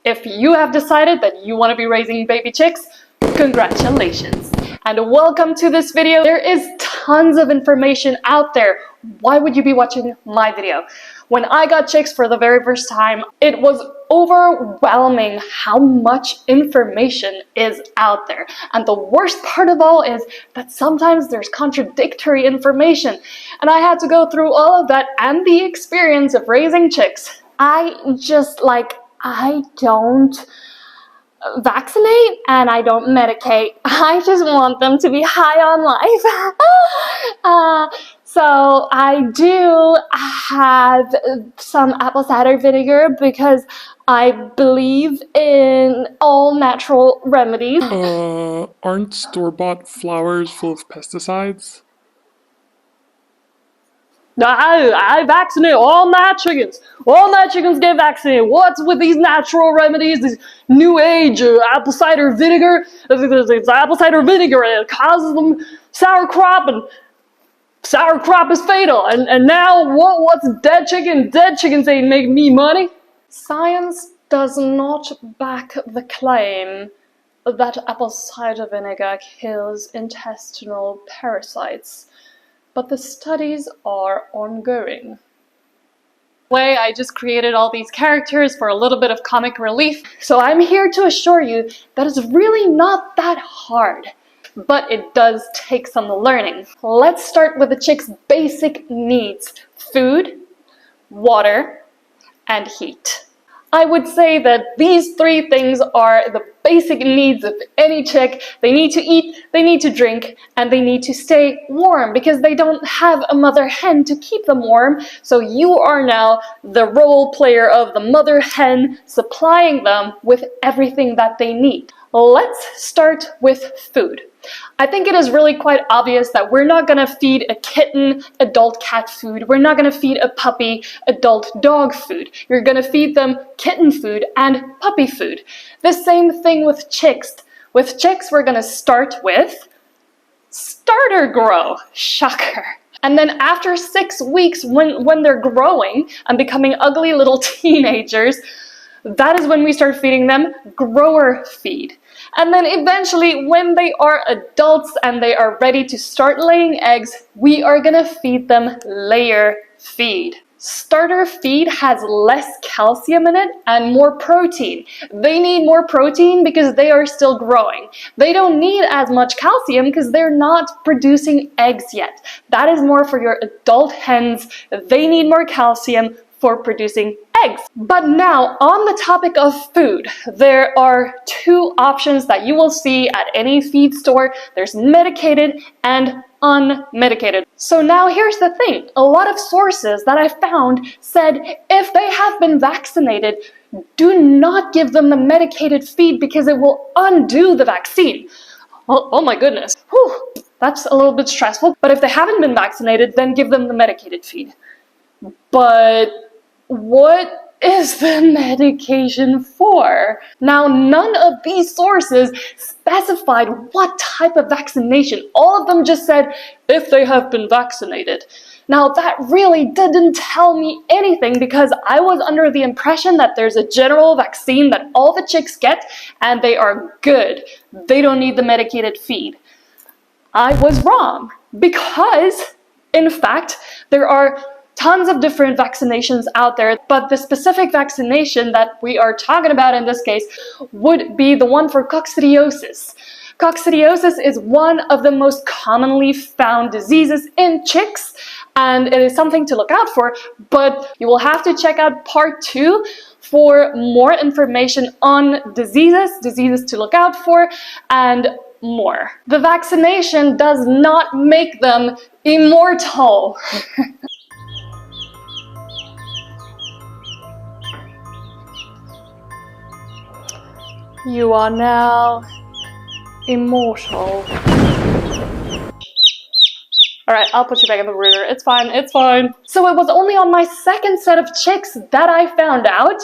If you have decided that you want to be raising baby chicks, congratulations! And welcome to this video. There is tons of information out there. Why would you be watching my video? When I got chicks for the very first time, it was overwhelming how much information is out there. And the worst part of all is that sometimes there's contradictory information. And I had to go through all of that and the experience of raising chicks. I don't vaccinate and I don't medicate. I just want them to be high on life. So I do have some apple cider vinegar because I believe in all natural remedies. Aren't store-bought flowers full of pesticides? I vaccinate all my chickens. All my chickens get vaccinated. What's with these natural remedies, these new age apple cider vinegar? It's apple cider vinegar and it causes them sauerkraut, and sauerkraut is fatal. And now what's dead chicken? Dead chickens ain't making me money. Science does not back the claim that apple cider vinegar kills intestinal parasites, but the studies are ongoing. I just created all these characters for a little bit of comic relief, so I'm here to assure you that it's really not that hard, but it does take some learning. Let's start with the chick's basic needs: food, water, and heat. I would say that these three things are the basic needs of any chick. They need to eat, they need to drink, and they need to stay warm because they don't have a mother hen to keep them warm. So you are now the role player of the mother hen, supplying them with everything that they need. Let's start with food. I think it is really quite obvious that we're not going to feed a kitten adult cat food. We're not going to feed a puppy adult dog food. You're going to feed them kitten food and puppy food. The same thing with chicks. With chicks, we're going to start with starter grow. Shocker. And then after 6 weeks, when they're growing and becoming ugly little teenagers, that is when we start feeding them grower feed. And then eventually, when they are adults and they are ready to start laying eggs, we are gonna feed them layer feed. Starter feed has less calcium in it and more protein. They need more protein because they are still growing. They don't need as much calcium because they're not producing eggs yet. That is more for your adult hens. They need more calcium for producing eggs. But now, on the topic of food, there are two options that you will see at any feed store. There's medicated and unmedicated. So now here's the thing. A lot of sources that I found said if they have been vaccinated, do not give them the medicated feed because it will undo the vaccine. Oh my goodness. Whew, that's a little bit stressful. But if they haven't been vaccinated, then give them the medicated feed. But what is the medication for? Now, none of these sources specified what type of vaccination. All of them just said, if they have been vaccinated. Now, that really didn't tell me anything because I was under the impression that there's a general vaccine that all the chicks get and they are good. They don't need the medicated feed. I was wrong because, in fact, there are tons of different vaccinations out there, but the specific vaccination that we are talking about in this case would be the one for coccidiosis. Coccidiosis is one of the most commonly found diseases in chicks, and it is something to look out for, but you will have to check out part 2 for more information on diseases to look out for, and more. The vaccination does not make them immortal. You are now immortal. Alright, I'll put you back in the brooder. It's fine, it's fine. So it was only on my second set of chicks that I found out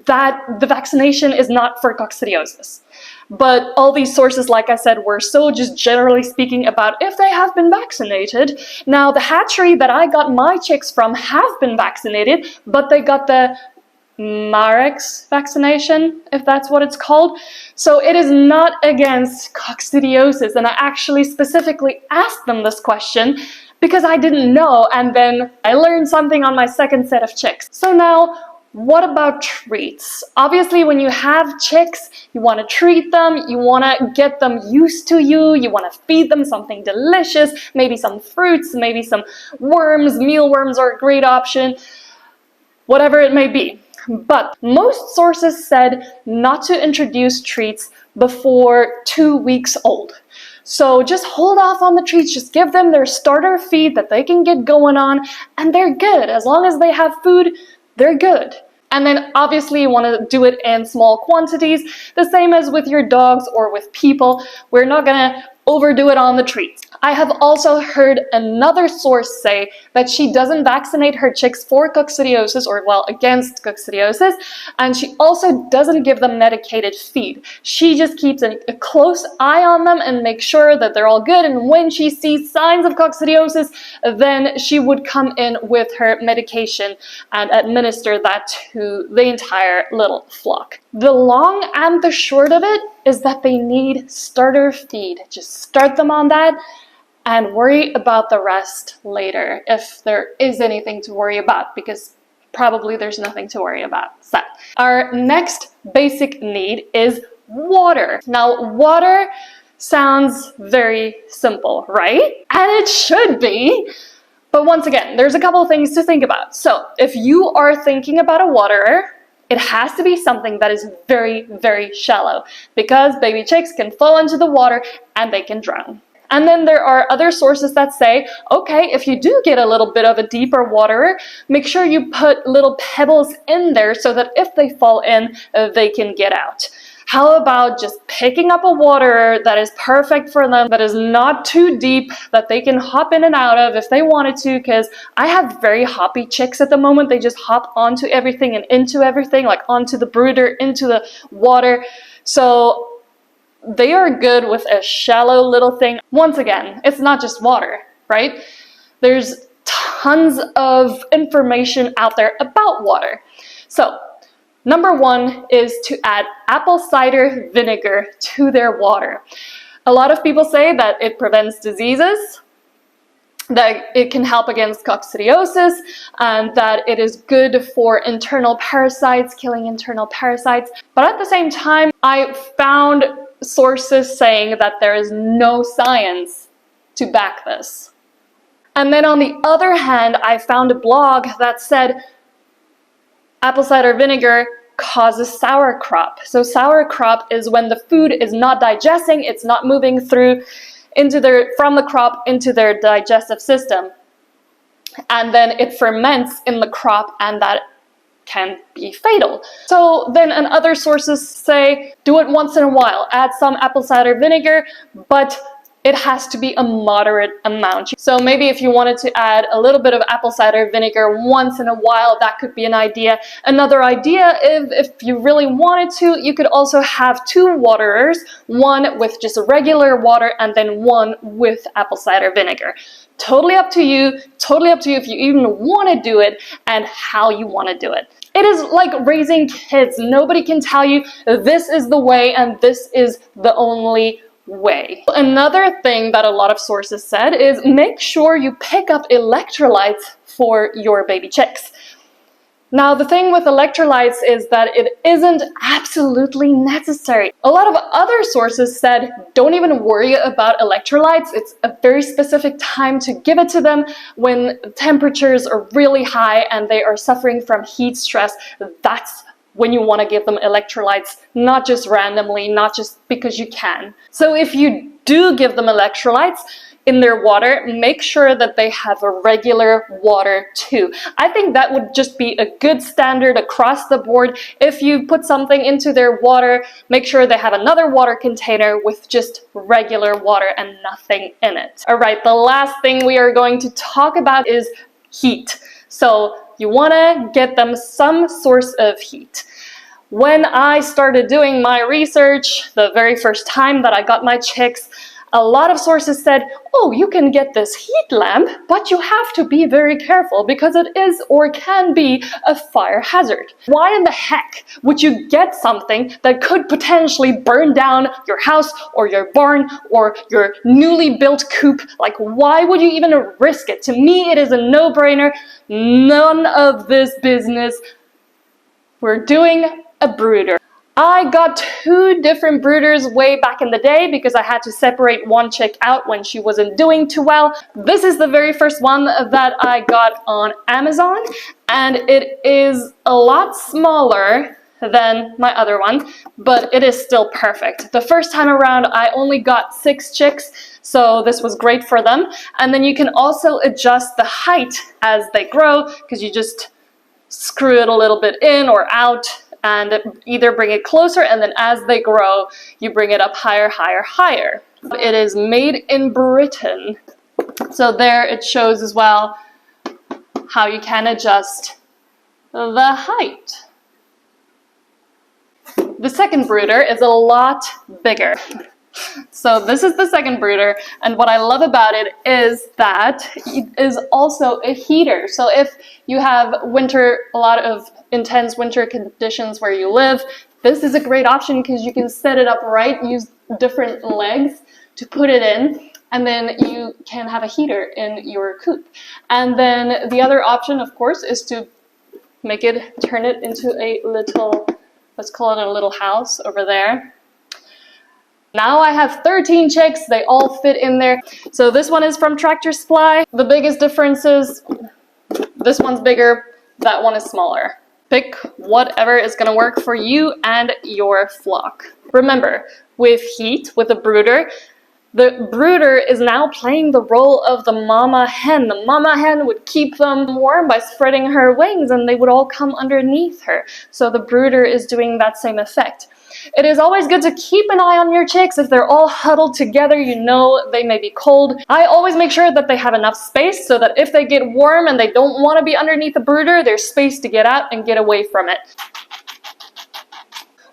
that the vaccination is not for coccidiosis. But all these sources, like I said, were so just generally speaking about if they have been vaccinated. Now, the hatchery that I got my chicks from have been vaccinated, but they got the Marek's vaccination, if that's what it's called. So it is not against coccidiosis. And I actually specifically asked them this question because I didn't know, and then I learned something on my second set of chicks. So now, what about treats? Obviously, when you have chicks, you want to treat them, you want to get them used to you, you want to feed them something delicious, maybe some fruits, maybe some worms. Mealworms are a great option, whatever it may be. But most sources said not to introduce treats before 2 weeks old. So just hold off on the treats, just give them their starter feed that they can get going on, and they're good. As long as they have food, they're good. And then obviously you want to do it in small quantities, the same as with your dogs or with people. We're not gonna overdo it on the treats. I have also heard another source say that she doesn't vaccinate her chicks for coccidiosis, or well, against coccidiosis, and she also doesn't give them medicated feed. She just keeps a close eye on them and makes sure that they're all good, and when she sees signs of coccidiosis, then she would come in with her medication and administer that to the entire little flock. The long and the short of it is that they need starter feed. Just start them on that and worry about the rest later, if there is anything to worry about, because probably there's nothing to worry about. So, our next basic need is water. Now, water sounds very simple, right? And it should be. But once again, there's a couple of things to think about. So, if you are thinking about a waterer, it has to be something that is very, very shallow, because baby chicks can fall into the water and they can drown. And then there are other sources that say, okay, if you do get a little bit of a deeper waterer, make sure you put little pebbles in there so that if they fall in, they can get out. How about just picking up a waterer that is perfect for them, that is not too deep, that they can hop in and out of if they wanted to, because I have very hoppy chicks at the moment. They just hop onto everything and into everything, like onto the brooder, into the water. So they are good with a shallow little thing. Once again, it's not just water, right? There's tons of information out there about water. So, number one is to add apple cider vinegar to their water. A lot of people say that it prevents diseases, that it can help against coccidiosis, and that it is good for internal parasites, killing internal parasites. But at the same time, I found sources saying that there is no science to back this. And then on the other hand, I found a blog that said apple cider vinegar causes sour crop. So sour crop is when the food is not digesting, it's not moving through from the crop into their digestive system. And then it ferments in the crop, and that can be fatal. So then other sources say do it once in a while. Add some apple cider vinegar, but it has to be a moderate amount. So maybe if you wanted to add a little bit of apple cider vinegar once in a while, that could be an idea. Another idea, if you really wanted to, you could also have 2 waterers, one with just regular water and then one with apple cider vinegar. Totally up to you if you even want to do it and how you want to do it. It is like raising kids. Nobody can tell you this is the way and this is the only way. Another thing that a lot of sources said is make sure you pick up electrolytes for your baby chicks. Now, the thing with electrolytes is that it isn't absolutely necessary. A lot of other sources said don't even worry about electrolytes. It's a very specific time to give it to them when temperatures are really high and they are suffering from heat stress. That's when you want to give them electrolytes, not just randomly, not just because you can. So if you do give them electrolytes in their water, make sure that they have a regular water too. I think that would just be a good standard across the board. If you put something into their water, make sure they have another water container with just regular water and nothing in it. All right, the last thing we are going to talk about is heat. So you want to get them some source of heat. When I started doing my research, the very first time that I got my chicks, a lot of sources said, oh, you can get this heat lamp, but you have to be very careful because it is or can be a fire hazard. Why in the heck would you get something that could potentially burn down your house or your barn or your newly built coop? Like, why would you even risk it? To me, it is a no-brainer. None of this business. We're doing a brooder. I got 2 different brooders way back in the day because I had to separate one chick out when she wasn't doing too well. This is the very first one that I got on Amazon, and it is a lot smaller than my other one, but it is still perfect. The first time around, I only got 6 chicks, so this was great for them. And then you can also adjust the height as they grow, because you just screw it a little bit in or out, and either bring it closer, and then as they grow, you bring it up higher, higher, higher. It is made in Britain. So there it shows as well how you can adjust the height. The second brooder is a lot bigger. So this is the second brooder, and what I love about it is that it is also a heater. So if you have winter, a lot of intense winter conditions where you live, this is a great option because you can set it up right, use different legs to put it in, and then you can have a heater in your coop. And then the other option, of course, is to turn it into a little, let's call it a little house over there. Now I have 13 chicks, they all fit in there. So this one is from Tractor Supply. The biggest difference is this one's bigger, that one is smaller. Pick whatever is gonna work for you and your flock. Remember, with heat, with a brooder, the brooder is now playing the role of the mama hen. The mama hen would keep them warm by spreading her wings, and they would all come underneath her. So the brooder is doing that same effect. It is always good to keep an eye on your chicks. If they're all huddled together, you know they may be cold. I always make sure that they have enough space so that if they get warm and they don't want to be underneath the brooder, there's space to get out and get away from it.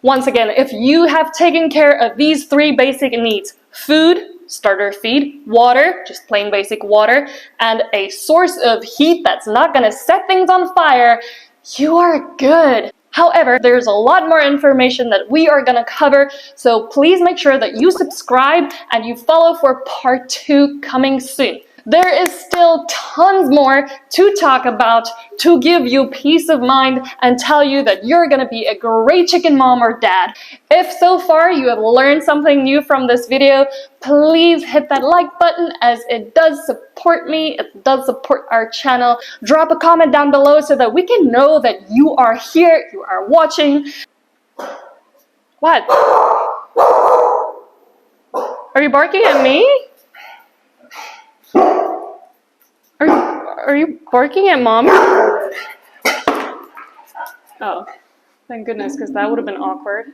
Once again, if you have taken care of these 3 basic needs, food, starter feed, water, just plain basic water, and a source of heat that's not going to set things on fire, you are good. However, there's a lot more information that we are going to cover, so please make sure that you subscribe and you follow for part 2 coming soon. There is still tons more to talk about to give you peace of mind and tell you that you're going to be a great chicken mom or dad. If so far you have learned something new from this video, please hit that like button as it does support me, it does support our channel. Drop a comment down below so that we can know that you are here, you are watching. What? Are you barking at me? Are you barking at Mom? Oh, thank goodness, because that would have been awkward.